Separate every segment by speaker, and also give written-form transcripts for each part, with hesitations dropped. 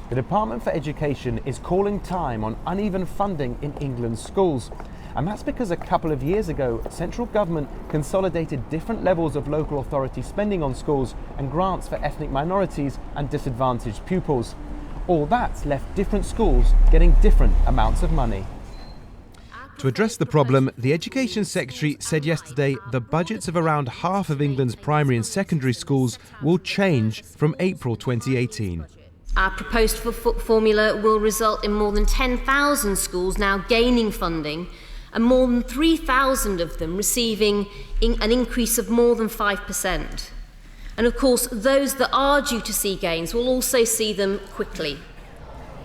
Speaker 1: The Department for Education is calling time on uneven funding in England's schools. And that's because a couple of years ago, central government consolidated different levels of local authority spending on schools and grants for ethnic minorities and disadvantaged pupils. All that's left different schools getting different amounts of money.
Speaker 2: To address the problem, the Education Secretary said yesterday the budgets of around half of England's primary and secondary schools will change from April 2018.
Speaker 3: Our proposed formula will result in more than 10,000 schools now gaining funding and more than 3,000 of them receiving an increase of more than 5%. And of course, those that are due to see gains will also see them quickly.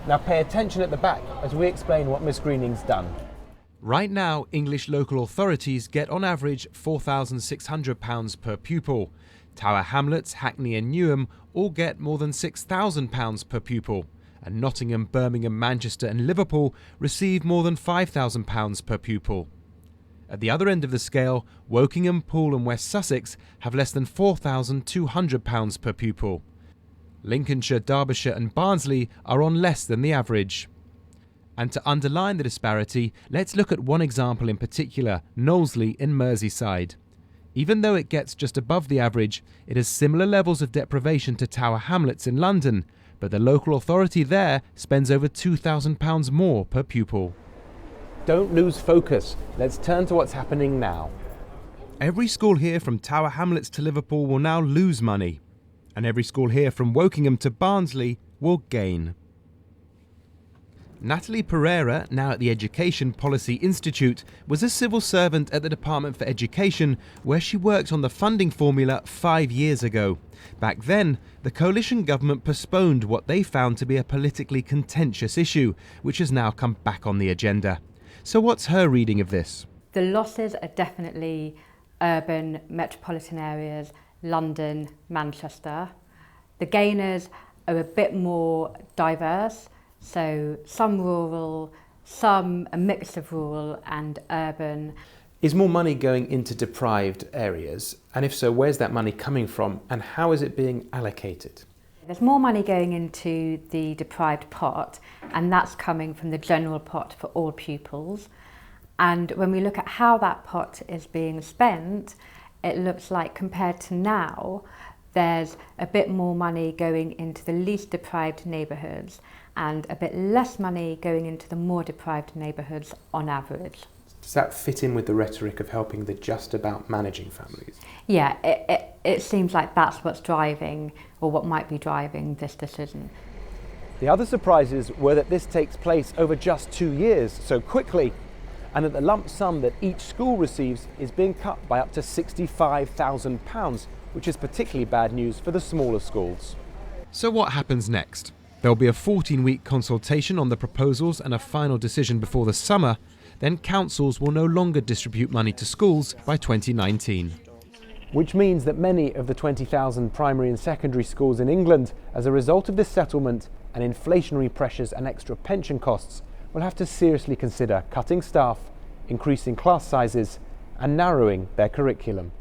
Speaker 1: Now pay attention at the back as we explain what Ms Greening's done.
Speaker 2: Right now, English local authorities get on average £4,600 per pupil. Tower Hamlets, Hackney and Newham all get more than £6,000 per pupil. And Nottingham, Birmingham, Manchester and Liverpool receive more than £5,000 per pupil. At the other end of the scale, Wokingham, Poole and West Sussex have less than £4,200 per pupil. Lincolnshire, Derbyshire and Barnsley are on less than the average. And to underline the disparity, let's look at one example in particular, Knowsley in Merseyside. Even though it gets just above the average, it has similar levels of deprivation to Tower Hamlets in London, but the local authority there spends over £2,000 more per pupil.
Speaker 1: Don't lose focus. Let's turn to what's happening now.
Speaker 2: Every school here from Tower Hamlets to Liverpool will now lose money, and every school here from Wokingham to Barnsley will gain. Natalie Pereira, now at the Education Policy Institute, was a civil servant at the Department for Education, where she worked on the funding formula 5 years ago. Back then, the coalition government postponed what they found to be a politically contentious issue, which has now come back on the agenda. So what's her reading of this?
Speaker 4: The losses are definitely urban, metropolitan areas, London, Manchester. The gainers are a bit more diverse. So some rural, some a mix of rural and urban.
Speaker 1: Is more money going into deprived areas? And if so, where's that money coming from and how is it being allocated?
Speaker 4: There's more money going into the deprived pot, and that's coming from the general pot for all pupils. And when we look at how that pot is being spent, it looks like compared to now, there's a bit more money going into the least deprived neighbourhoods and a bit less money going into the more deprived neighbourhoods on average.
Speaker 1: Does that fit in with the rhetoric of helping the just about managing families?
Speaker 4: Yeah, it seems like that's what's driving, or what might be driving, this decision.
Speaker 1: The other surprises were that this takes place over just 2 years, so quickly, and that the lump sum that each school receives is being cut by up to £65,000, which is particularly bad news for the smaller schools.
Speaker 2: So what happens next? There'll be a 14-week consultation on the proposals and a final decision before the summer. Then councils will no longer distribute money to schools by 2019.
Speaker 1: Which means that many of the 20,000 primary and secondary schools in England, as a result of this settlement and inflationary pressures and extra pension costs, will have to seriously consider cutting staff, increasing class sizes and narrowing their curriculum.